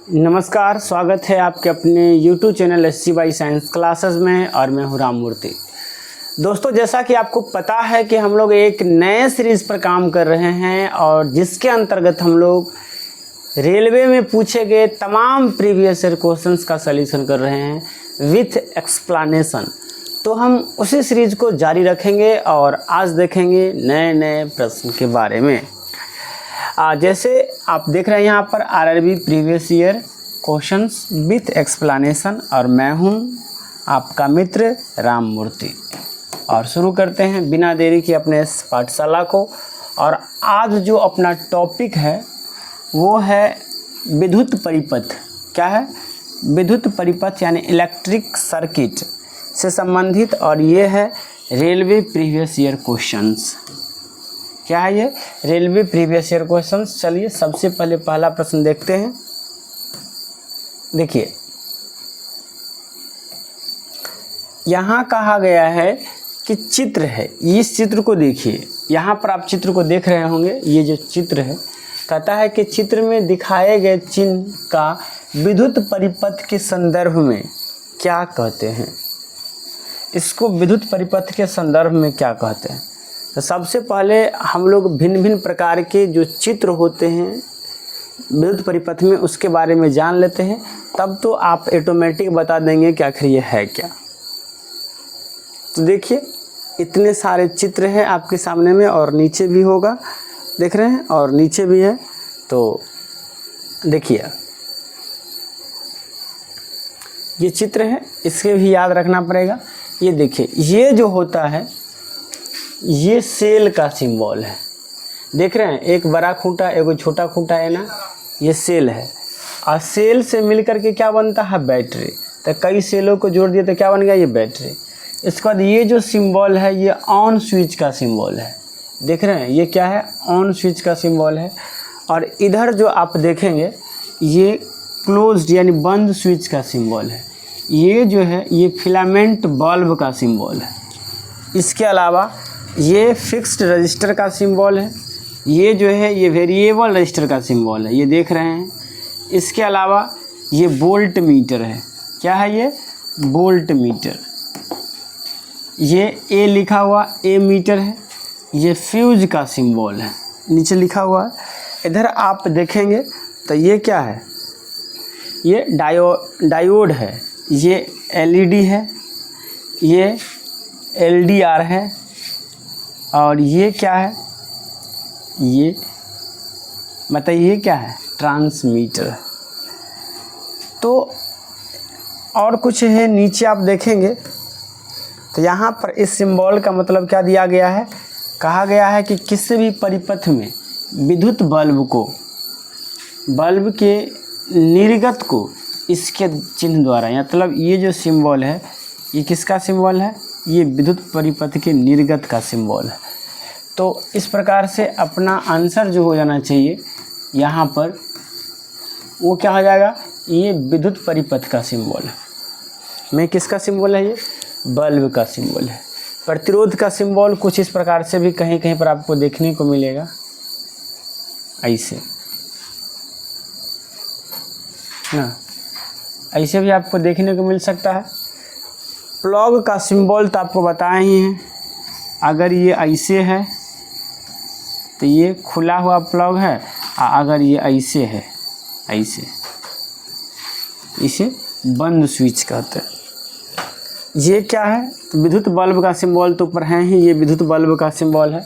नमस्कार, स्वागत है आपके अपने YouTube channel SC by science classes में और मैं हूँ राम मूर्ति। दोस्तों, जैसा कि आपको पता है कि हम लोग एक नए सीरीज़ पर काम कर रहे हैं और जिसके अंतर्गत हम लोग रेलवे में पूछे गए तमाम प्रीवियस ईयर क्वेश्चंस का सलूशन कर रहे हैं विथ एक्सप्लेनेशन। तो हम उसी सीरीज़ को जारी रखेंगे और आज देखेंगे नए नए प्रश्न के बारे में। जैसे आप देख रहे हैं यहाँ पर RRB previous year questions with explanation और मैं हूँ आपका मित्र राम मूर्ति। और शुरू करते हैं बिना देरी के अपने इस पाठशाला को। और आज जो अपना टॉपिक है वो है विद्युत परिपथ। क्या है? विद्युत परिपथ यानी इलेक्ट्रिक सर्किट से संबंधित, और ये है रेलवे प्रीवियस ईयर क्वेश्चंस। क्या है ये? Railway previous year questions. चलिए सबसे पहले पहला प्रश्न देखते हैं। देखिए, यहाँ कहा गया है कि चित्र है, इस चित्र को देखिए। यहाँ पर आप चित्र को देख रहे होंगे, ये जो चित्र है कहता है कि चित्र में दिखाए गए चिन्ह का विद्युत परिपथ के संदर्भ में क्या कहते हैं। इसको विद्युत परिपथ के संदर्भ में क्या कहते हैं? तो सबसे पहले हम लोग भिन्न भिन्न प्रकार के जो चित्र होते हैं विद्युत परिपथ में उसके बारे में जान लेते हैं, तब तो आप ऑटोमेटिक बता देंगे कि आखिर ये है क्या। तो देखिए, इतने सारे चित्र हैं आपके सामने में और नीचे भी होगा, देख रहे हैं, और नीचे भी है। तो देखिए, ये चित्र है, इसके भी याद रखना पड़ेगा। ये देखिए, ये जो होता है ये सेल का सिंबल है। देख रहे हैं, एक बड़ा खूंटा एक छोटा खूंटा है ना, ये सेल है। और सेल से मिलकर के क्या बनता है? बैटरी। तो कई सेलों को जोड़ दिए तो क्या बन गया? ये बैटरी। इसके बाद ये जो सिंबल है ये ऑन स्विच का सिंबल है। देख रहे हैं, ये क्या है? ऑन स्विच का सिंबल है। और इधर जो आप देखेंगे ये क्लोज्ड यानी बंद स्विच का सिंबल है। ये जो है ये फिलामेंट बल्ब का सिंबल है। इसके अलावा ये फिक्स्ड रजिस्टर का सिंबल है। ये जो है ये वेरिएबल रजिस्टर का सिंबल है, ये देख रहे हैं। इसके अलावा ये वोल्ट मीटर है। क्या है ये? Volt meter. ये ए लिखा हुआ ए मीटर है। ये फ्यूज का सिंबल है, नीचे लिखा हुआ है। इधर आप देखेंगे तो ये क्या है? ये डायोड है। ये एलईडी है। ये एलडीआर है। और ये क्या है? ये बताइए, ये क्या है? ट्रांसमीटर। तो और कुछ है नीचे आप देखेंगे तो यहाँ पर इस सिंबल का मतलब क्या दिया गया है? कहा गया है कि किसी भी परिपथ में विद्युत बल्ब के निर्गत को इसके चिन्ह द्वारा, मतलब ये जो सिंबल है ये किसका सिंबल है? ये विद्युत परिपथ के निर्गत का सिंबल है। तो इस प्रकार से अपना आंसर जो हो जाना चाहिए यहाँ पर वो क्या हो जाएगा? ये विद्युत परिपथ का सिंबल है। में किसका सिंबल है? ये बल्ब का सिंबल है। प्रतिरोध का सिंबल कुछ इस प्रकार से भी कहीं कहीं पर आपको देखने को मिलेगा, ऐसे ना, ऐसे भी आपको देखने को मिल सकता है। प्लग का सिंबल तो आपको बताए ही हैं। अगर ये ऐसे है तो ये खुला हुआ प्लग है, अगर ये ऐसे है, ऐसे, इसे बंद स्विच कहते हैं। ये क्या है? विद्युत बल्ब का सिंबल तो ऊपर है ही, ये विद्युत बल्ब का सिंबल है।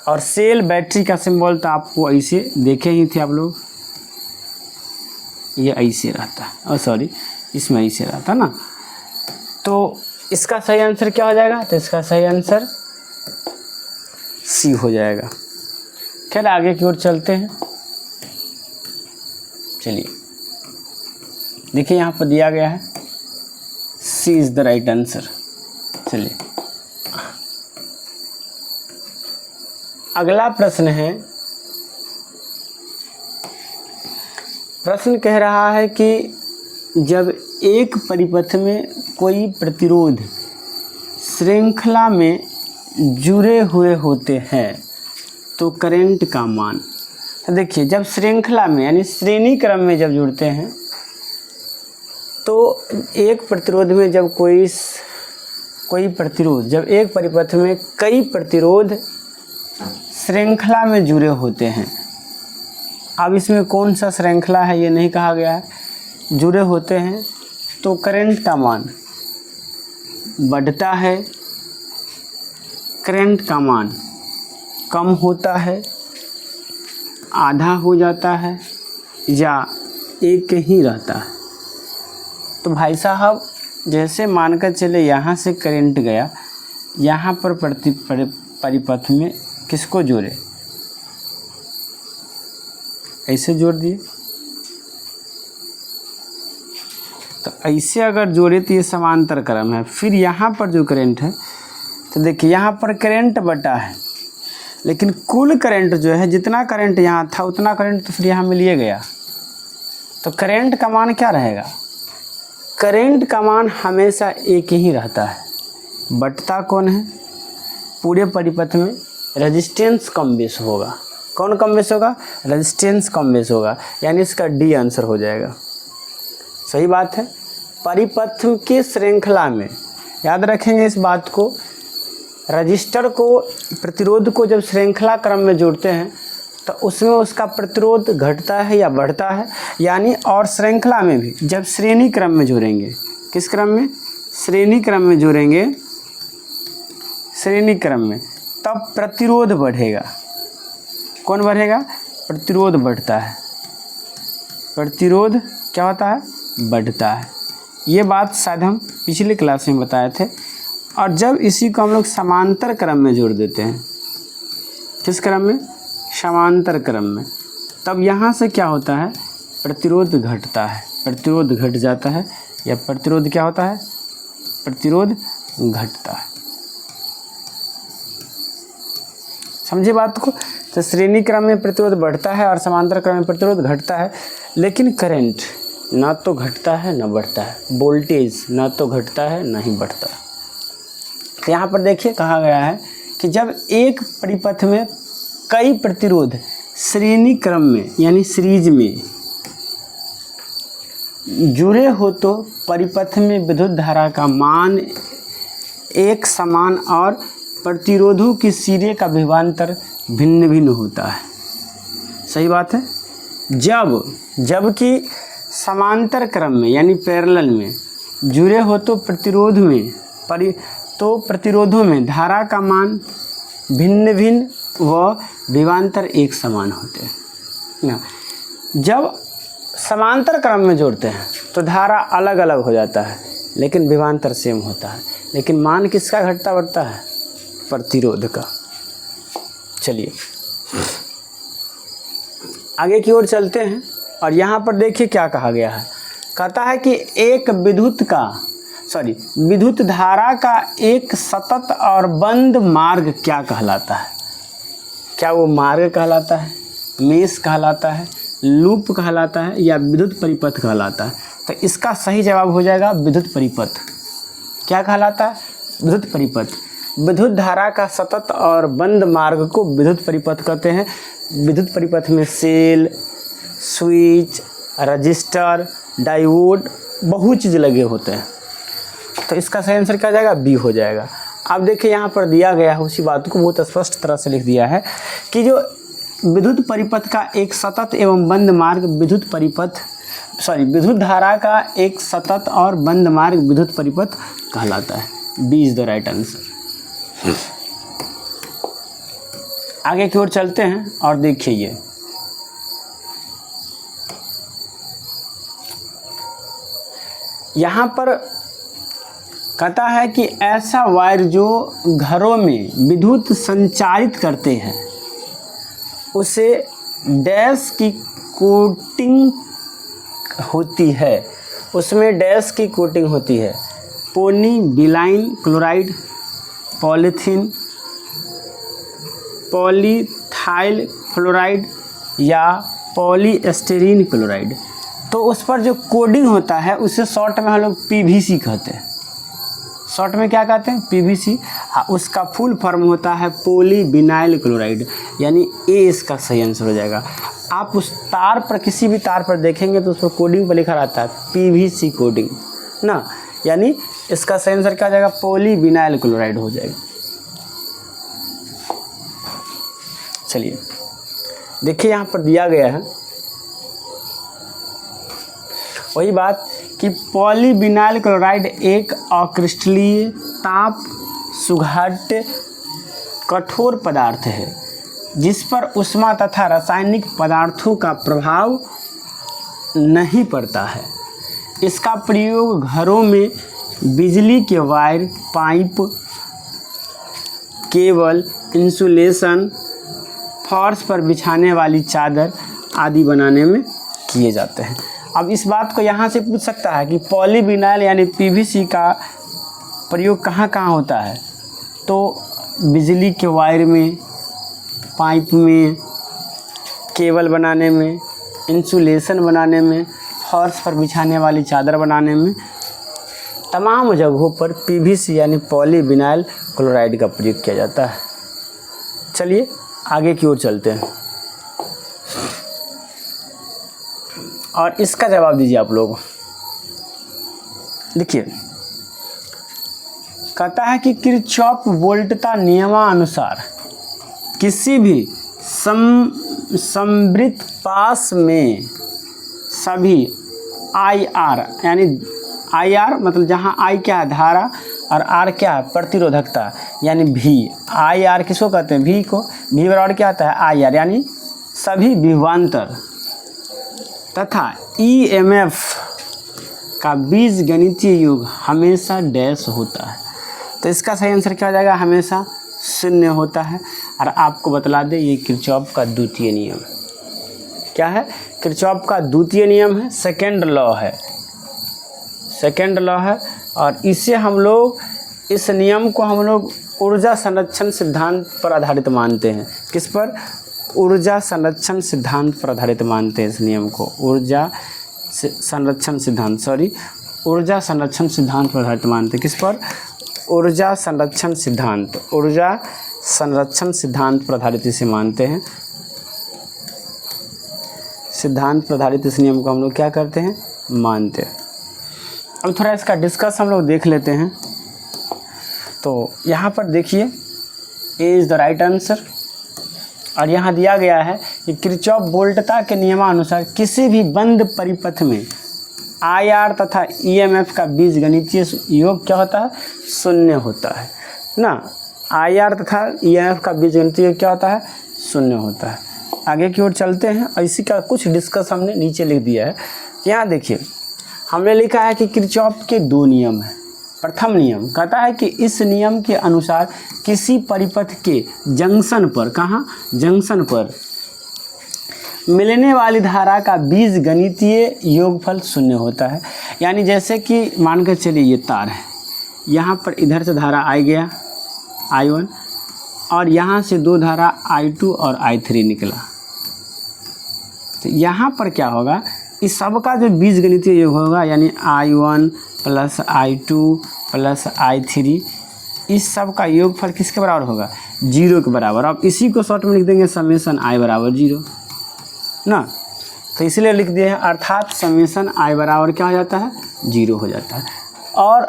और सेल बैटरी का सिंबल तो आपको ऐसे देखे ही थे आप लोग, ये ऐसे रहता है, सॉरी इसमें ऐसे रहता ना। तो इसका सही आंसर क्या हो जाएगा? तो इसका सही आंसर सी हो जाएगा। खैर आगे की ओर चलते हैं। चलिए देखिए, यहाँ पर दिया गया है सी इज द राइट आंसर। चलिए अगला प्रश्न है। प्रश्न कह रहा है कि जब एक परिपथ में कोई प्रतिरोध श्रृंखला में जुड़े हुए होते हैं तो करंट का मान। तो देखिए, जब श्रृंखला में यानी श्रेणी क्रम में जब जुड़ते हैं तो एक प्रतिरोध में जब कोई प्रतिरोध, जब एक परिपथ में कई प्रतिरोध श्रृंखला में जुड़े होते हैं, अब इसमें कौन सा श्रृंखला है ये नहीं कहा गया है, जुड़े होते हैं, तो करंट का मान बढ़ता है, करंट का मान कम होता है, आधा हो जाता है या एक ही रहता है। तो भाई साहब जैसे मानकर चले यहाँ से करंट गया, यहाँ पर परिपथ में किसको जोड़े, ऐसे जोड़ दिए, तो ऐसे अगर जोड़े तो ये समांतर क्रम है। फिर यहाँ पर जो करंट है, तो देखिए यहाँ पर करंट बटा है, लेकिन कुल करंट जो है, जितना करंट यहाँ था उतना करंट तो फिर यहाँ मिल गया, तो करंट का मान क्या रहेगा, करंट का मान हमेशा एक ही रहता है। बटता कौन है, पूरे परिपथ में रेजिस्टेंस कम बेस होगा। कौन कम बेस होगा, रेजिस्टेंस कम बेस होगा, यानी इसका डी आंसर हो जाएगा। सही बात है। परिपथ के श्रृंखला में याद रखेंगे इस बात को, रजिस्टर को, प्रतिरोध को जब श्रृंखला क्रम में जोड़ते हैं तो उसमें उसका प्रतिरोध घटता है या बढ़ता है, यानी और श्रृंखला में भी जब श्रेणी क्रम में जोड़ेंगे, किस क्रम में, श्रेणी क्रम में जोड़ेंगे, श्रेणी क्रम में, तब प्रतिरोध बढ़ेगा। कौन बढ़ेगा, प्रतिरोध बढ़ता है, प्रतिरोध क्या होता है, बढ़ता है। ये बात शायद हम पिछले क्लास में बताए थे। और जब इसी को हम लोग समांतर क्रम में जोड़ देते हैं, किस क्रम में, समांतर क्रम में, तब यहाँ से क्या होता है, प्रतिरोध घटता है, प्रतिरोध घट जाता है, या प्रतिरोध क्या होता है, प्रतिरोध घटता है। समझे बात को। तो श्रेणी क्रम में प्रतिरोध बढ़ता है और समांतर क्रम में प्रतिरोध घटता है, लेकिन करंट ना तो घटता है ना बढ़ता है, वोल्टेज ना तो घटता है ना ही बढ़ता है। तो यहाँ पर देखिए कहा गया है कि जब एक परिपथ में कई प्रतिरोध श्रेणी क्रम में यानी सीरीज में जुड़े हो तो परिपथ में विद्युत धारा का मान एक समान और प्रतिरोधों की सिरे का विभवांतर भिन्न भिन्न होता है। सही बात है। जबकि समांतर क्रम में यानी पैरेलल में जुड़े हो तो प्रतिरोधों में धारा का मान भिन्न भिन्न व विभवांतर एक समान होते हैं ना। जब समांतर क्रम में जोड़ते हैं तो धारा अलग अलग हो जाता है, लेकिन विभवांतर सेम होता है, लेकिन मान किसका घटता बढ़ता है, प्रतिरोध का। चलिए आगे की ओर चलते हैं और यहाँ पर देखिए क्या कहा गया है। कहता है कि एक विद्युत धारा का एक सतत और बंद मार्ग क्या कहलाता है। क्या वो मार्ग कहलाता है, मेष कहलाता है, लूप कहलाता है, या विद्युत परिपथ कहलाता है। तो इसका सही जवाब हो जाएगा विद्युत परिपथ। क्या कहलाता है, विद्युत परिपथ। विद्युत धारा का सतत और बंद मार्ग को विद्युत परिपथ कहते हैं। विद्युत परिपथ में सेल, स्विच, रजिस्टर, डायोड, बहुत चीज़ लगे होते हैं। तो इसका सही आंसर क्या हो जाएगा, बी हो जाएगा। अब देखिए यहाँ पर दिया गया है, उसी बात को बहुत स्पष्ट तरह से लिख दिया है कि जो विद्युत परिपथ का एक सतत एवं बंद मार्ग विद्युत धारा का एक सतत और बंद मार्ग विद्युत परिपथ कहलाता है। B is the right answer. आगे की ओर चलते हैं और देखिए ये यहाँ पर कहता है कि ऐसा वायर जो घरों में विद्युत संचारित करते हैं उसे डैश की कोटिंग होती है, उसमें डैश की कोटिंग होती है। पॉलीविनाइल क्लोराइड, पॉलीथीन, पॉलीथाइल क्लोराइड या पॉलीएस्टेरीन क्लोराइड। तो उस पर जो कोडिंग होता है उसे शॉर्ट में हम लोग पीवीसी कहते हैं। शॉर्ट में क्या कहते हैं, पीवीसी। उसका फुल फॉर्म होता है पॉलीविनाइल क्लोराइड, यानी ए इसका सही आंसर हो जाएगा। आप उस तार पर, किसी भी तार पर देखेंगे तो उस पर कोडिंग पर लिखा रहता है पीवीसी कोडिंग ना, यानी इसका सही आंसर क्या हो जाएगा, पॉलीविनाइल क्लोराइड हो जाएगा। चलिए देखिए यहाँ पर दिया गया है वही बात कि पॉलीविनाइल क्लोराइड एक अक्रिस्टलीय ताप सुघट्य कठोर पदार्थ है जिस पर ऊष्मा तथा रासायनिक पदार्थों का प्रभाव नहीं पड़ता है। इसका प्रयोग घरों में बिजली के वायर, पाइप, केबल, इंसुलेशन, फर्श पर बिछाने वाली चादर आदि बनाने में किए जाते हैं। अब इस बात को यहाँ से पूछ सकता है कि पॉलीविनाइल यानी पीवीसी का प्रयोग कहाँ कहाँ होता है, तो बिजली के वायर में, पाइप में, केबल बनाने में, इंसुलेशन बनाने में, फर्श पर बिछाने वाली चादर बनाने में, तमाम जगहों पर पीवीसी यानी पॉलीविनाइल क्लोराइड का प्रयोग किया जाता है। चलिए आगे की ओर चलते हैं और इसका जवाब दीजिए आप लोग। देखिए कहता है कि किरचॉफ वोल्टता नियमानुसार किसी भी समवृत्त पास में सभी आई आर, यानी आई आर मतलब जहाँ आई क्या है, धारा, और आर क्या है, प्रतिरोधकता, यानी भी। आई आर किसको कहते हैं, भी को। भी बराबर क्या आता है, आई आर, यानी सभी विभवांतर तथा ईएमएफ का बीज गणितीय योग हमेशा डैश होता है। तो इसका सही आंसर क्या हो जाएगा, हमेशा शून्य होता है। और आपको बतला दें ये किरचॉफ का द्वितीय नियम क्या है, किरचॉफ का द्वितीय नियम है, सेकेंड लॉ है, सेकेंड लॉ है। और इसे हम लोग, इस नियम को हम लोग ऊर्जा संरक्षण सिद्धांत पर आधारित मानते हैं। किस पर, ऊर्जा संरक्षण सिद्धांत पर आधारित मानते हैं इस नियम को। ऊर्जा संरक्षण सिद्धांत, ऊर्जा संरक्षण सिद्धांत पर आधारित मानते हैं। किस पर, ऊर्जा संरक्षण सिद्धांत, ऊर्जा संरक्षण सिद्धांत पर आधारित इसे मानते हैं। सिद्धांत पर आधारित इस नियम को हम लोग क्या करते हैं, मानते हैं। अब थोड़ा इसका डिस्कस हम लोग देख लेते हैं। तो यहाँ पर देखिए A is the right answer. और यहाँ दिया गया है कि किरचॉफ वोल्टता के नियमानुसार किसी भी बंद परिपथ में आई आर तथा ईएमएफ का बीजगणितीय योग क्या होता है, शून्य होता है ना। आई आर तथा ईएमएफ का बीजगणितीय योग क्या होता है, शून्य होता है। आगे की ओर चलते हैं और इसी का कुछ डिस्कस हमने नीचे लिख दिया है। यहाँ देखिए हमने लिखा है कि किरचॉफ के दो नियम हैं। प्रथम नियम कहता है कि इस नियम के अनुसार किसी परिपथ के जंक्शन पर, कहाँ, जंक्शन पर मिलने वाली धारा का बीजगणितीय योगफल शून्य होता है। यानी जैसे कि मानकर चलिए ये तार है, यहाँ पर इधर से धारा आई गया I1 और यहाँ से दो धारा I2 और I3 निकला। तो यहाँ पर क्या होगा, इस सब का जो बीजगणितीय योग होगा यानी I1 plus I2 plus I3, इस सब का योगफल किसके बराबर होगा, 0 के बराबर। अब इसी को शॉर्ट में लिख देंगे समेशन I बराबर 0 ना। तो इसलिए लिख दिए हैं, अर्थात समेशन I बराबर क्या हो जाता है, 0 हो जाता है। और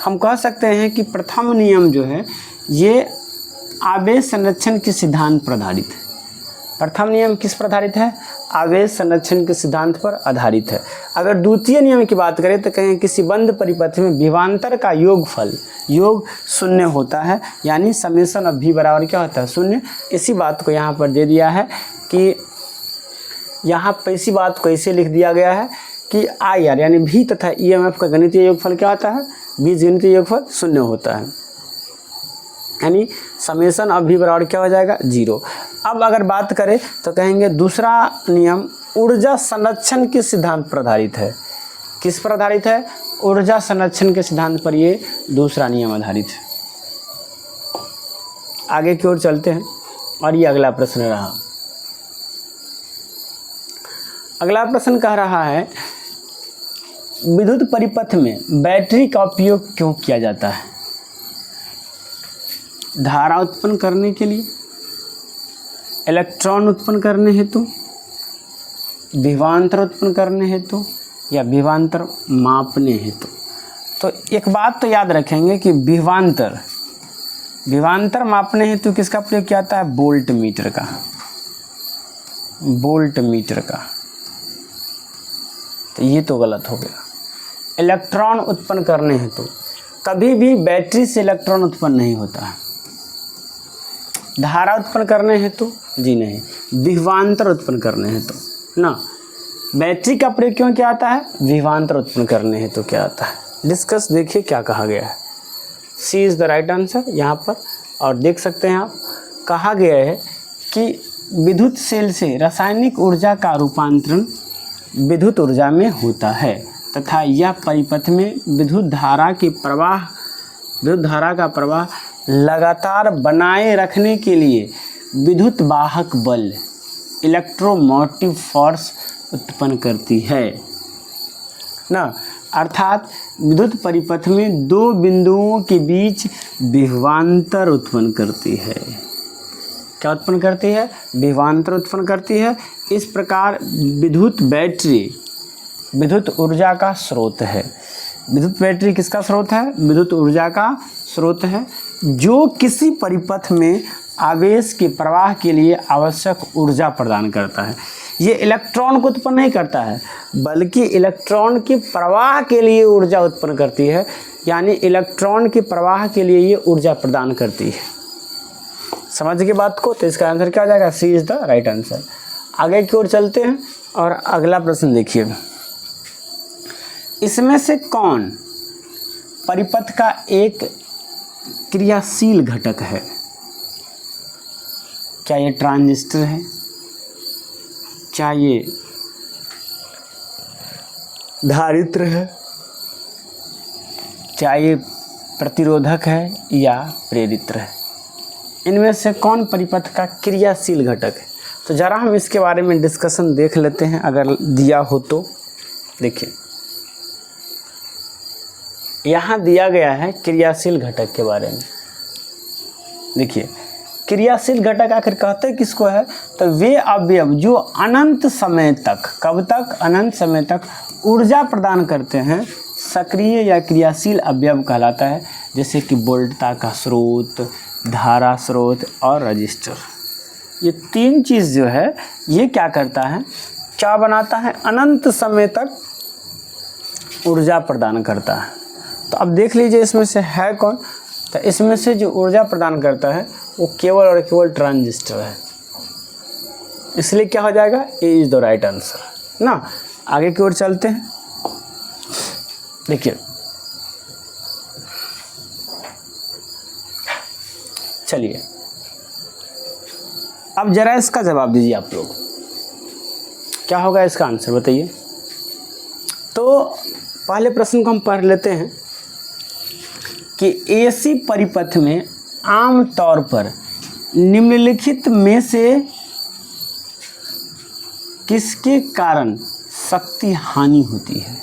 हम कह सकते हैं कि प्रथम नियम जो है ये आवेश संरक्षण के सिद्धांत पर आधारित है। प्रथम नियम किस पर आधारित है, आवेश संरक्षण के सिद्धांत पर आधारित है। अगर द्वितीय नियम की बात करें तो कहें किसी बंद परिपथ में विभवांतर का योगफल, योग शून्य होता है, यानी समेशन ऑफ भी बराबर क्या होता है, शून्य। इसी बात को यहाँ पर दे दिया है कि यहाँ पर इसी बात को ऐसे लिख दिया गया है कि आई आर यानी भी तथा ईएमएफ का गणितीय योगफल क्या होता है, बीजगणितीय योगफल शून्य होता है, यानी समेशन ऑफ भी बराबर क्या हो जाएगा, 0। अब अगर बात करें तो कहेंगे दूसरा नियम ऊर्जा संरक्षण के सिद्धांत पर आधारित है। किस पर आधारित है, ऊर्जा संरक्षण के सिद्धांत पर ये दूसरा नियम आधारित है। आगे की ओर चलते हैं और ये अगला प्रश्न रहा। अगला प्रश्न कह रहा है विद्युत परिपथ में बैटरी का उपयोग क्यों किया जाता है? धारा उत्पन्न करने के लिए, इलेक्ट्रॉन उत्पन्न करने हेतु, विभवांतर उत्पन्न करने हेतु, या विभवांतर मापने हेतु। तो एक बात तो याद रखेंगे कि विभवांतर मापने हेतु किसका प्रयोग किया जाता है? वोल्ट मीटर का। तो ये तो गलत हो गया। इलेक्ट्रॉन उत्पन्न करने हेतु, कभी भी बैटरी से इलेक्ट्रॉन उत्पन्न नहीं होता है। धारा उत्पन्न करने हेतु, जी नहीं, विभवांतर उत्पन्न करने हेतु ना। बैटरी का प्रयोग क्यों किया जाता है? विभवांतर उत्पन्न करने हेतु क्या आता है। डिस्कस देखिए क्या कहा गया है। सी इज़ द राइट आंसर यहाँ पर। और देख सकते हैं आप, कहा गया है कि विद्युत सेल से रासायनिक ऊर्जा का रूपांतरण विद्युत ऊर्जा में होता है तथा यह परिपथ में विद्युत धारा का प्रवाह लगातार बनाए रखने के लिए विद्युत वाहक बल इलेक्ट्रोमोटिव फोर्स उत्पन्न करती है ना। अर्थात विद्युत परिपथ में दो बिंदुओं के बीच विभवांतर उत्पन्न करती है। क्या उत्पन्न करती है? विभवांतर उत्पन्न करती है। इस प्रकार विद्युत बैटरी विद्युत ऊर्जा का स्रोत है। विद्युत बैटरी किसका स्रोत है? विद्युत ऊर्जा का स्रोत है, जो किसी परिपथ में आवेश के प्रवाह के लिए आवश्यक ऊर्जा प्रदान करता है। ये इलेक्ट्रॉन को उत्पन्न नहीं करता है, बल्कि इलेक्ट्रॉन के प्रवाह के लिए ऊर्जा उत्पन्न करती है, यानी इलेक्ट्रॉन के प्रवाह के लिए ये ऊर्जा प्रदान करती है। समझ गए बात को? तो इसका आंसर क्या हो जाएगा? सी इज़ द राइट आंसर। आगे की ओर चलते हैं और अगला प्रश्न देखिए। इसमें से कौन परिपथ का एक क्रियाशील घटक है? क्या ये ट्रांजिस्टर है? क्या ये धारित्र है? क्या ये प्रतिरोधक है या प्रेरित्र है? इनमें से कौन परिपथ का क्रियाशील घटक है? तो ज़रा हम इसके बारे में डिस्कशन देख लेते हैं, अगर दिया हो तो। देखिए, यहाँ दिया गया है क्रियाशील घटक के बारे में। देखिए, क्रियाशील घटक आखिर कहते किसको है? तो वे अवयव जो अनंत समय तक, कब तक? अनंत समय तक ऊर्जा प्रदान करते हैं, सक्रिय या क्रियाशील अवयव कहलाता है। जैसे कि वोल्टता का स्रोत, धारा स्रोत और रजिस्टर। ये तीन चीज़ जो है ये क्या करता है? क्या बनाता है? अनंत समय तक ऊर्जा प्रदान करता है। तो अब देख लीजिए इसमें से है कौन? तो इसमें से जो ऊर्जा प्रदान करता है वो केवल और केवल ट्रांजिस्टर है। इसलिए क्या हो जाएगा? A is the right answer ना। आगे की ओर चलते हैं। देखिए, चलिए अब जरा इसका जवाब दीजिए आप लोग। क्या होगा इसका आंसर बताइए। तो पहले प्रश्न को हम पढ़ लेते हैं कि एसी परिपथ में आम तौर पर निम्नलिखित में से किसके कारण शक्ति हानि होती है?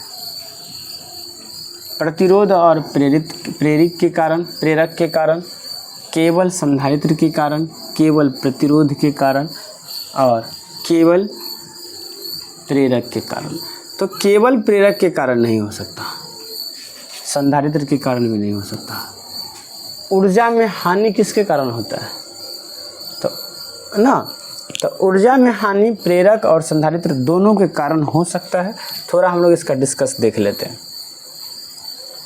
प्रतिरोध और प्रेरक के कारण, केवल संधारित्र के कारण, केवल प्रतिरोध के कारण और केवल प्रेरक के कारण। तो केवल प्रेरक के कारण नहीं हो सकता, संधारित्र के कारण भी नहीं हो सकता। ऊर्जा में हानि किसके कारण होता है? तो ना, तो ऊर्जा में हानि प्रेरक और संधारित्र दोनों के कारण हो सकता है। थोड़ा हम लोग इसका डिस्कस देख लेते हैं।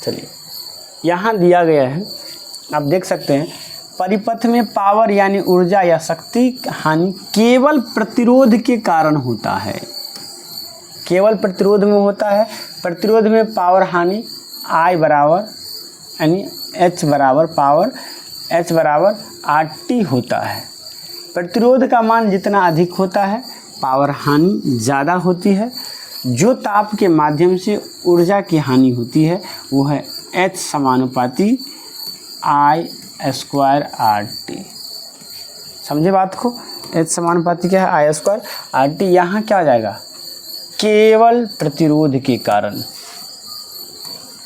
चलिए, यहाँ दिया गया है, आप देख सकते हैं, परिपथ में पावर यानी ऊर्जा या शक्ति हानि केवल प्रतिरोध के कारण होता है। केवल प्रतिरोध में होता है। प्रतिरोध में पावर हानि I बराबर यानी H बराबर पावर H बराबर RT होता है। प्रतिरोध का मान जितना अधिक होता है पावर हानि ज़्यादा होती है। जो ताप के माध्यम से ऊर्जा की हानि होती है वो है H समानुपाती I स्क्वायर RT। समझे बात को? H समानुपाती क्या है? I square RT। यहाँ क्या आ जाएगा? केवल प्रतिरोध के कारण।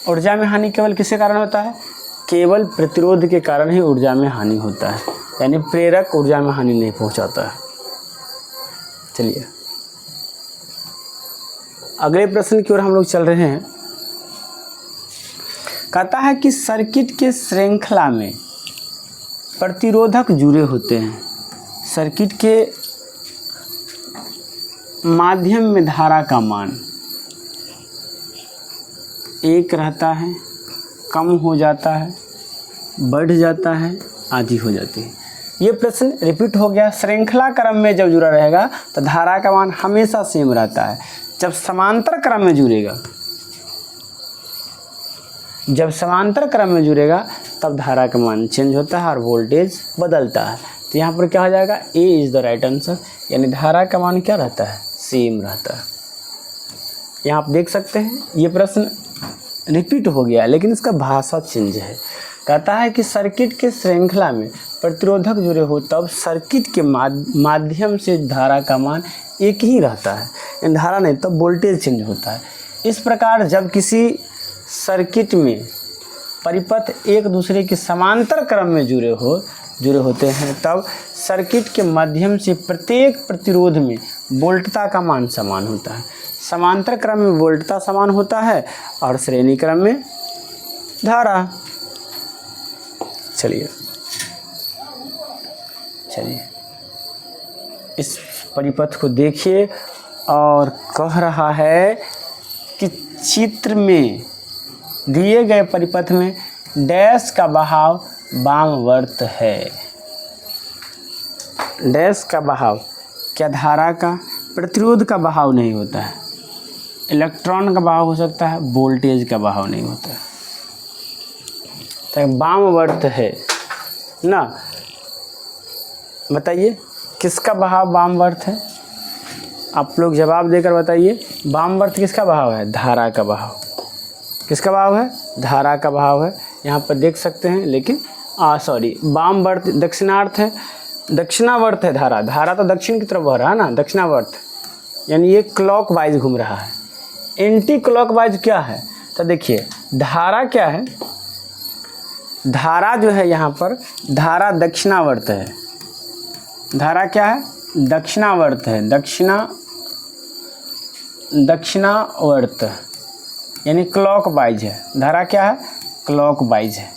ऊर्जा में हानि केवल किसके कारण होता है? केवल प्रतिरोध के कारण ही ऊर्जा में हानि होता है, यानी प्रेरक ऊर्जा में हानि नहीं पहुंचाता है। चलिए अगले प्रश्न की ओर हम लोग चल रहे हैं। कहता है कि सर्किट के श्रृंखला में प्रतिरोधक जुड़े होते हैं। सर्किट के माध्यम में धारा का मान एक रहता है, कम हो जाता है, बढ़ जाता है, आधी हो जाती है। ये प्रश्न रिपीट हो गया। श्रृंखला क्रम में जब जुड़ा रहेगा तो धारा का मान हमेशा सेम रहता है। जब समांतर क्रम में जुड़ेगा, जब समांतर क्रम में जुड़ेगा तब धारा का मान चेंज होता है और वोल्टेज बदलता है। तो यहाँ पर क्या हो जाएगा? A is the right answer, यानी धारा का मान क्या रहता है? सेम रहता है। यहाँ आप देख सकते हैं ये प्रश्न रिपीट हो गया लेकिन इसका भाषा चेंज है। कहता है कि सर्किट के श्रृंखला में प्रतिरोधक जुड़े हो तब सर्किट के माध्यम से धारा का मान एक ही रहता है, धारा नहीं तब वोल्टेज चेंज होता है। इस प्रकार जब किसी सर्किट में परिपथ एक दूसरे के समांतर क्रम में जुड़े होते हैं तब सर्किट के माध्यम से प्रत्येक प्रतिरोध में वोल्टता का मान समान होता है। समांतर क्रम में वोल्टता समान होता है और श्रेणी क्रम में धारा। चलिए इस परिपथ को देखिए और कह रहा है कि चित्र में दिए गए परिपथ में डैश का बहाव वामवर्त है। डैश का बहाव क्या? धारा का, प्रतिरोध का बहाव नहीं होता है। इलेक्ट्रॉन का बहाव हो सकता है, वोल्टेज का बहाव नहीं होता है। तो वामवर्त है ना। बताइए किसका बहाव वामवर्त है? आप लोग जवाब देकर बताइए। वामवर्त किसका बहाव है? धारा का बहाव। किसका बहाव है? धारा का बहाव है। यहाँ पर देख सकते हैं लेकिन वामवर्त दक्षिणार्थ है, दक्षिणावर्त है धारा। धारा तो दक्षिण की तरफ बह रहा है ना, दक्षिणावर्त, यानी ये क्लॉक वाइज घूम रहा है। एंटी क्लॉक वाइज क्या है? तो देखिए धारा क्या है? धारा जो है यहाँ पर धारा दक्षिणावर्त है। धारा क्या है? दक्षिणावर्त है। दक्षिणावर्त यानी क्लॉक वाइज है। धारा क्या है? क्लॉक वाइज है।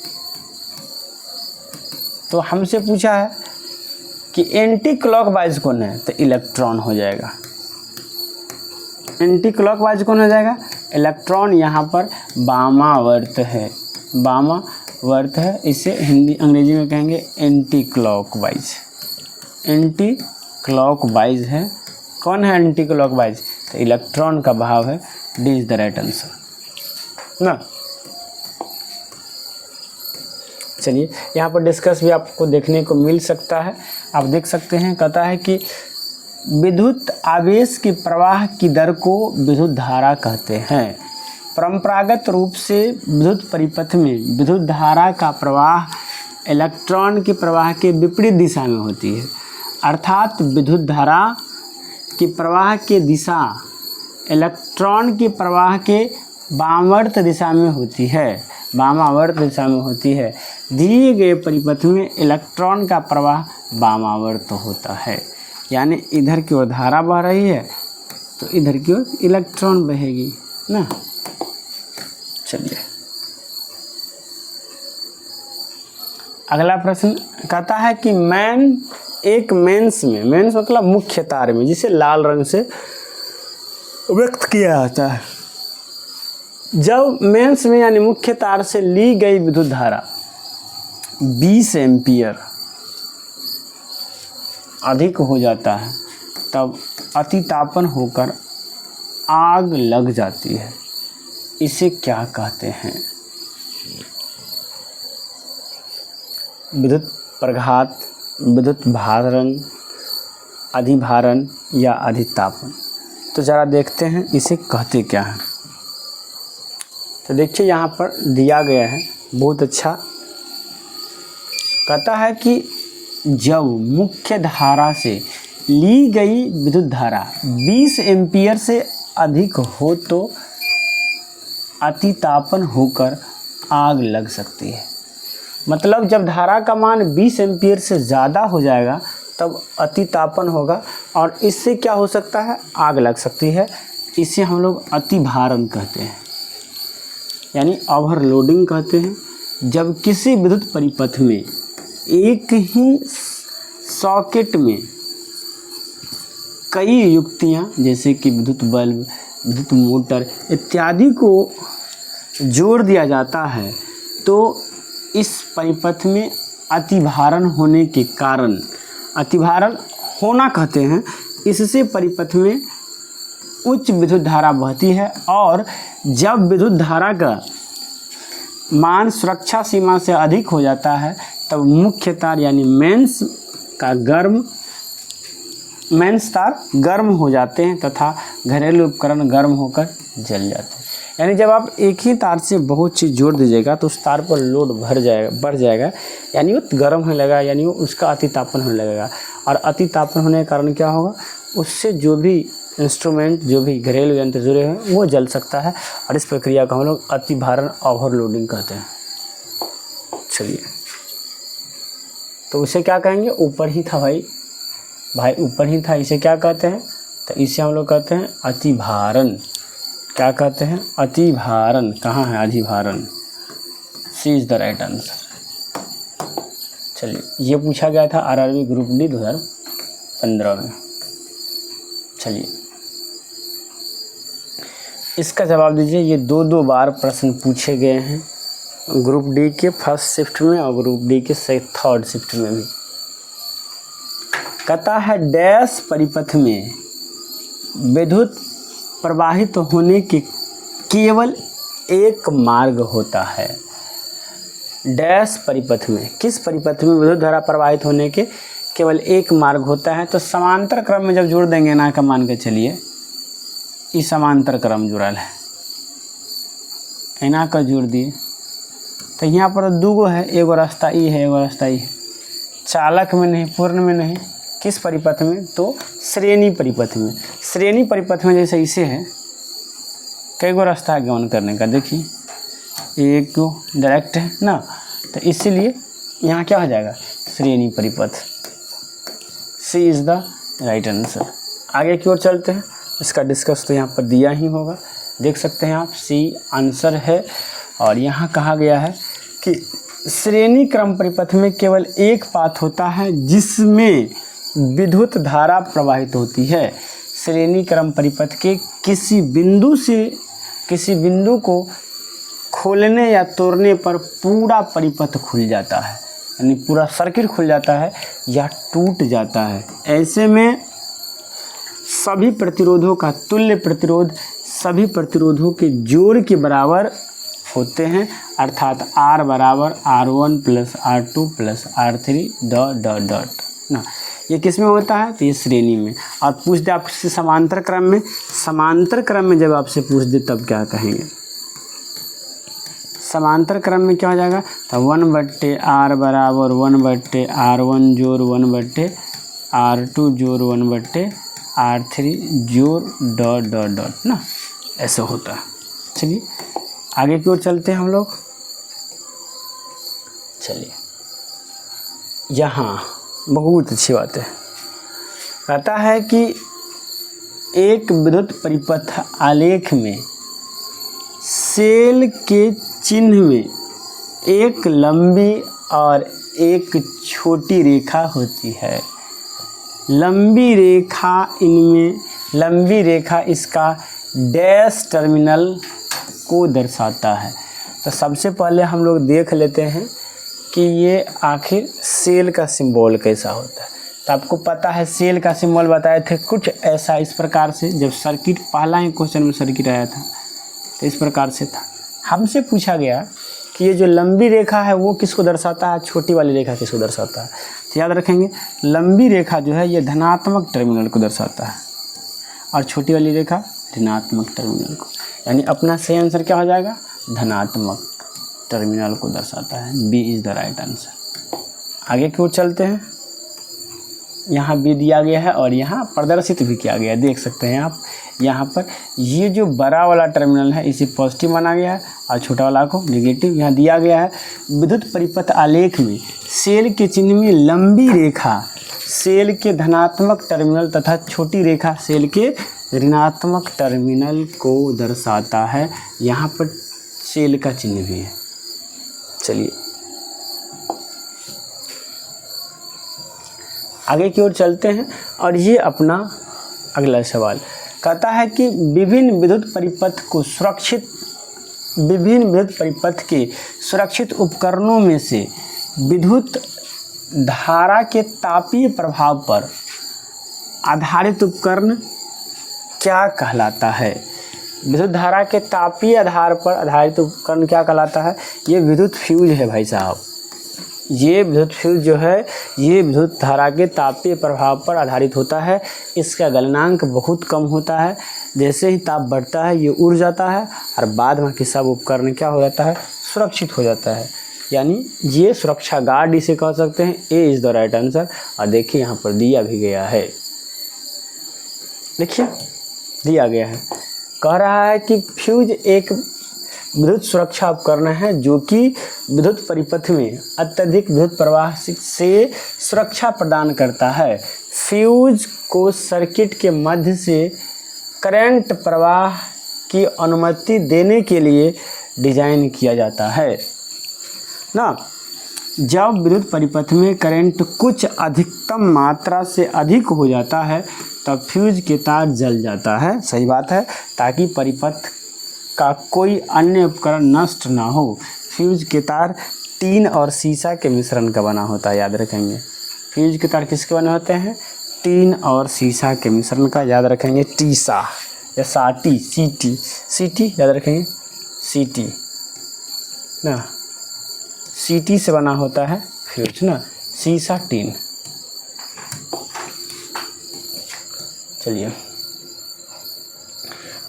तो हमसे पूछा है कि एंटी क्लॉक वाइज कौन है? तो इलेक्ट्रॉन हो जाएगा। एंटी क्लॉक वाइज कौन हो जाएगा? इलेक्ट्रॉन यहाँ पर वामावर्त है। वामावर्त है, इसे अंग्रेजी में कहेंगे anti clock wise. Anti clock wise है। कौन है एंटी क्लॉक वाइज? तो इलेक्ट्रॉन का भाव है। D is the right answer ना। चलिए यहाँ पर डिस्कस भी आपको देखने को मिल सकता है। आप देख सकते हैं, कहता है कि विद्युत आवेश के प्रवाह की दर को विद्युत धारा कहते हैं। परंपरागत रूप से विद्युत परिपथ में विद्युत धारा का प्रवाह इलेक्ट्रॉन के प्रवाह के विपरीत दिशा में होती है, अर्थात विद्युत धारा की प्रवाह की दिशा इलेक्ट्रॉन के प्रवाह के वामावर्त दिशा में होती है। वामावर्त दिशा में होती है। दिए गए परिपथ में इलेक्ट्रॉन का प्रवाह वामावर्त होता है, यानी इधर की ओर धारा बह रही है तो इधर की ओर इलेक्ट्रॉन बहेगी ना। चलिए अगला प्रश्न कहता है कि मेंस में, मेंस मतलब मुख्य तार में, जिसे लाल रंग से व्यक्त किया जाता है, जब मेंस में यानी मुख्य तार से ली गई विद्युत धारा 20 एम्पियर अधिक हो जाता है तब अतितापन होकर आग लग जाती है। इसे क्या कहते हैं? विद्युत प्रघात, विद्युत भारण, अधिभारण या अधितापन। तो ज़रा देखते हैं इसे कहते क्या हैं। तो देखिए यहाँ पर दिया गया है, बहुत अच्छा। कहता है कि जब मुख्य धारा से ली गई विद्युत धारा 20 एम्पियर से अधिक हो तो अतितापन होकर आग लग सकती है। मतलब जब धारा का मान 20 एम्पीयर से ज़्यादा हो जाएगा तब अतितापन होगा और इससे क्या हो सकता है, आग लग सकती है। इसे हम लोग अतिभारण कहते हैं, यानी ओवरलोडिंग कहते हैं। जब किसी विद्युत परिपथ में एक ही सॉकेट में कई युक्तियाँ जैसे कि विद्युत बल्ब, विद्युत मोटर इत्यादि को जोड़ दिया जाता है तो इस परिपथ में अतिभारण होने के कारण, अतिभारण होना कहते हैं, इससे परिपथ में उच्च विद्युत धारा बहती है और जब विद्युत धारा का मान सुरक्षा सीमा से अधिक हो जाता है तब मुख्य तार यानी मेंस तार गर्म हो जाते हैं तथा घरेलू उपकरण गर्म होकर जल जाते हैं। यानी जब आप एक ही तार से बहुत चीज़ जोड़ दीजिएगा तो उस तार पर लोड बढ़ जाएगा, यानी वो गर्म होने लगेगा, यानी वो उसका अतितापन होने लगेगा। और अतितापन होने के कारण क्या होगा, उससे जो भी इंस्ट्रूमेंट, जो भी घरेलू यंत्र जुड़े हैं वो जल सकता है और इस प्रक्रिया को हम लोग अतिभारण ओवरलोडिंग कहते हैं। चलिए, तो उसे क्या कहेंगे, ऊपर ही था भाई ऊपर ही था, इसे क्या कहते हैं, तो इसे हम लोग कहते हैं अतिभारण। क्या कहते हैं, अतिभारण। कहाँ है अधिभारण, सी इज द राइट आंसर। चलिए, ये पूछा गया था आरआरबी ग्रुप डी 2015 में। चलिए, इसका जवाब दीजिए। ये दो बार प्रश्न पूछे गए हैं ग्रुप डी के फर्स्ट शिफ्ट में और ग्रुप डी के थर्ड शिफ्ट में भी। कहता है डैश परिपथ में विद्युत प्रवाहित होने के केवल एक मार्ग होता है। डैश परिपथ में, किस परिपथ में विद्युत धारा प्रवाहित होने के केवल एक मार्ग होता है। तो समांतर क्रम में जब जोड़ देंगे ना का मान के चलिए, इस समांतर क्रम जुड़ल है, एना का जोड़ दिए तो यहाँ पर दूगो है, एगो रास्ता ई है, एगो रास्ता ई है। चालक में नहीं, पूर्ण में नहीं, किस परिपथ में, तो श्रेणी परिपथ में। श्रेणी परिपथ में जैसे इसे है, कई गो रास्ता है गमन करने का, देखिए एक गो डायरेक्ट है ना, तो इसीलिए यहाँ क्या हो जाएगा, श्रेणी परिपथ। सी इज़ द राइट आंसर। आगे की ओर चलते हैं, इसका डिस्कस तो यहाँ पर दिया ही होगा, देख सकते हैं आप, सी आंसर है। और यहाँ कहा गया है कि श्रेणी क्रम परिपथ में केवल एक पाथ होता है जिसमें विद्युत धारा प्रवाहित होती है। श्रेणी क्रम परिपथ के किसी बिंदु को खोलने या तोड़ने पर पूरा परिपथ खुल जाता है, यानी पूरा सर्किट खुल जाता है या टूट जाता है। ऐसे में सभी प्रतिरोधों का तुल्य प्रतिरोध सभी प्रतिरोधों के जोड़ के बराबर होते हैं, अर्थात R बराबर R1 plus R2 plus R3 dot ना। ये किस में होता है, तो ये श्रेणी में। और पूछ दे आपसे समांतर क्रम में, समांतर क्रम में जब आपसे पूछ दे तब क्या कहेंगे, समांतर क्रम में क्या हो जाएगा, तो 1/R बराबर 1/R1 जोड़ 1/R2 जोड़ 1/R3 जोड़ डॉट ना, ऐसा होता है। चलिए आगे की ओर चलते हैं हम लोग। चलिए, यहाँ बहुत अच्छी बात है, कहता है कि एक विद्युत परिपथ आलेख में सेल के चिन्ह में एक लंबी और एक छोटी रेखा होती है। लंबी रेखा इसका डैश टर्मिनल को दर्शाता है। तो सबसे पहले हम लोग देख लेते हैं कि ये आखिर सेल का सिंबल कैसा होता है। तो आपको पता है सेल का सिंबल बताए थे कुछ ऐसा, इस प्रकार से। जब सर्किट पहला ही क्वेश्चन में सर्किट आया था तो इस प्रकार से था। हमसे पूछा गया कि ये जो लंबी रेखा है वो किसको दर्शाता है, छोटी वाली रेखा किसको दर्शाता है। तो याद रखेंगे, लंबी रेखा जो है ये धनात्मक टर्मिनल को दर्शाता है और छोटी वाली रेखा ऋणात्मक टर्मिनल को, यानी अपना सही आंसर क्या हो जाएगा, धनात्मक टर्मिनल को दर्शाता है। B is the right answer. आगे की ओर चलते हैं। यहाँ बी दिया गया है और यहाँ प्रदर्शित भी किया गया है, देख सकते हैं आप। यहाँ पर ये जो बड़ा वाला टर्मिनल है इसे पॉजिटिव माना गया है और छोटा वाला को नेगेटिव यहाँ दिया गया है। विद्युत परिपथ आलेख में सेल के चिन्ह में लंबी रेखा सेल के धनात्मक टर्मिनल तथा छोटी रेखा सेल के ऋणात्मक टर्मिनल को दर्शाता है। यहाँ पर सेल का चिन्ह भी है। चलिए आगे की ओर चलते हैं और ये अपना अगला सवाल कहता है कि विभिन्न विद्युत परिपथ के सुरक्षित उपकरणों में से विद्युत धारा के तापीय प्रभाव पर आधारित उपकरण क्या कहलाता है? विद्युत धारा के तापीय आधार पर आधारित उपकरण क्या कहलाता है? ये विद्युत फ्यूज है भाई साहब। ये विद्युत फ्यूज जो है ये विद्युत धारा के तापीय प्रभाव पर आधारित होता है। इसका गलनांक बहुत कम होता है। जैसे ही ताप बढ़ता है ये उड़ जाता है और बाद में सब उपकरण क्या हो जाता है? सुरक्षित हो जाता है। यानी ये सुरक्षा गार्ड इसे कह सकते हैं। A is the right answer. और देखिए यहाँ पर दिया भी गया है, देखिए दिया गया है। कह रहा है कि फ्यूज एक विद्युत सुरक्षा उपकरण है जो कि विद्युत परिपथ में अत्यधिक विद्युत प्रवाह से सुरक्षा प्रदान करता है। फ्यूज को सर्किट के मध्य से करंट प्रवाह की अनुमति देने के लिए डिजाइन किया जाता है ना। जब विद्युत परिपथ में करंट कुछ अधिकतम मात्रा से अधिक हो जाता है तब फ्यूज के तार जल जाता है। सही बात है, ताकि परिपथ का कोई अन्य उपकरण नष्ट ना हो। फ्यूज के तार टीन और सीसा के मिश्रण का बना होता है, याद रखेंगे। फ्यूज के तार किसके बने होते हैं? टीन और सीसा के मिश्रण का, याद रखेंगे। टीसा या साटी, सीटी याद रखेंगे, सीटी ना, सीटी से बना होता है फ्यूज ना, सीसा टीन। चलिए,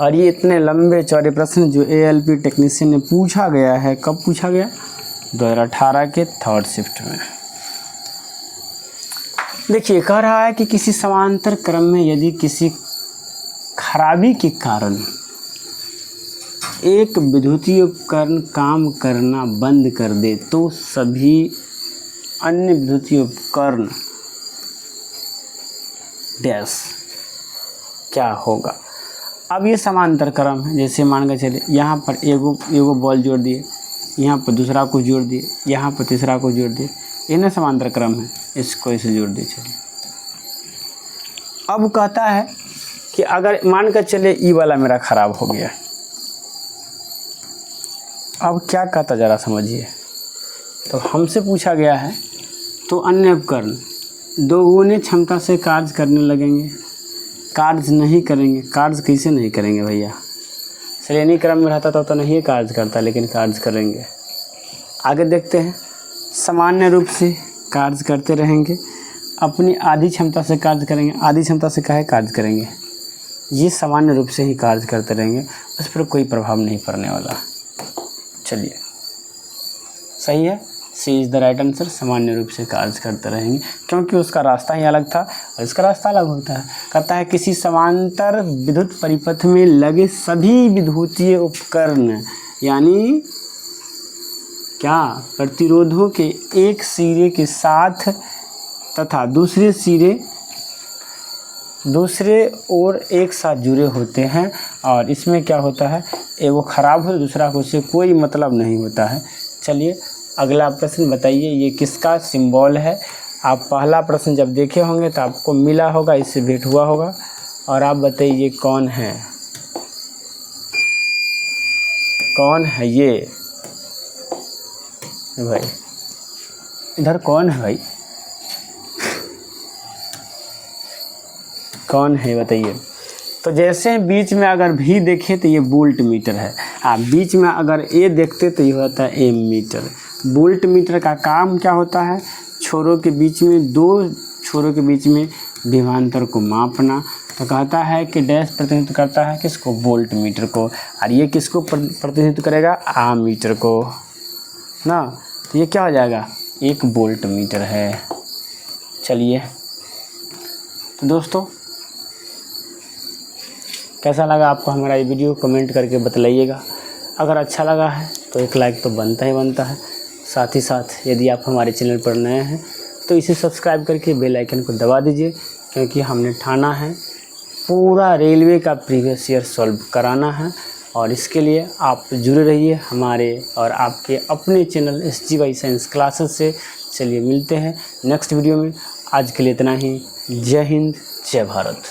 और ये इतने लंबे चौड़े प्रश्न जो एएलपी टेक्नीशियन ने पूछा गया है, कब पूछा गया? 2018 के थर्ड शिफ्ट में। देखिए कह रहा है कि किसी समांतर क्रम में यदि किसी खराबी के कारण एक विद्युतीय उपकरण काम करना बंद कर दे तो सभी अन्य विद्युतीय उपकरण डैश क्या होगा? अब ये समांतर क्रम है। जैसे मान के चले यहाँ पर एगो बॉल जोड़ दिए, यहाँ पर दूसरा को जोड़ दिए, यहाँ पर तीसरा को जोड़ दिए, ये ना समांतर क्रम है। इसको इसे जोड़ दिए। चलिए अब कहता है कि अगर मान कर चले ई वाला मेरा खराब हो गया, अब क्या कहता ज़रा समझिए। तो हमसे पूछा गया है तो अन्य उपकरण दोगुने क्षमता से कार्य करने लगेंगे, कार्य नहीं करेंगे। कार्य कैसे नहीं करेंगे भैया? श्रेणी क्रम में रहता तो नहीं कार्य करता, लेकिन कार्य करेंगे। आगे देखते हैं। सामान्य रूप से कार्य करते रहेंगे, अपनी आधी क्षमता से कार्य करेंगे। आधी क्षमता से काहे कार्य करेंगे? ये सामान्य रूप से ही कार्य करते रहेंगे, उस पर कोई प्रभाव नहीं पड़ने वाला। चलिए सही है, सी इज़ द राइट आंसर। सामान्य रूप से कार्य करते रहेंगे क्योंकि उसका रास्ता ही अलग था और इसका रास्ता अलग होता है। कहता है किसी समांतर विद्युत परिपथ में लगे सभी विद्युतीय उपकरण यानी क्या प्रतिरोधों के एक सिरे के साथ तथा दूसरे ओर एक साथ जुड़े होते हैं। और इसमें क्या होता है, एगो खराब हो तो दूसरा को उससे कोई मतलब नहीं होता है। चलिए अगला प्रश्न बताइए, ये किसका सिंबल है? आप पहला प्रश्न जब देखे होंगे तो आपको मिला होगा, इससे भेंट हुआ होगा। और आप बताइए कौन है, कौन है ये भाई? इधर कौन है भाई? कौन है बताइए। तो जैसे बीच में अगर भी देखे तो ये वोल्ट मीटर है। आप बीच में अगर ए देखते तो ये होता है एम मीटर। वोल्ट मीटर का काम क्या होता है? छोरों के बीच में, दो छोरों के बीच में विभवांतर को मापना। तो कहता है कि डैश प्रतिनिधित्व करता है किसको? वोल्ट मीटर को। और ये किसको प्रतिनिधित्व करेगा? आम मीटर को ना। तो ये क्या हो जाएगा? एक वोल्ट मीटर है। चलिए तो दोस्तों कैसा लगा आपको हमारा ये वीडियो कमेंट करके बतलाइएगा। अगर अच्छा लगा है तो एक लाइक तो बनता ही बनता है। साथ ही साथ यदि आप हमारे चैनल पर नए हैं तो इसे सब्सक्राइब करके बेल आइकन को दबा दीजिए, क्योंकि हमने ठाना है पूरा रेलवे का प्रीवियस ईयर सॉल्व कराना है। और इसके लिए आप जुड़े रहिए हमारे और आपके अपने चैनल SGY साइंस क्लासेस से। चलिए मिलते हैं नेक्स्ट वीडियो में। आज के लिए इतना ही। जय हिंद, जय भारत।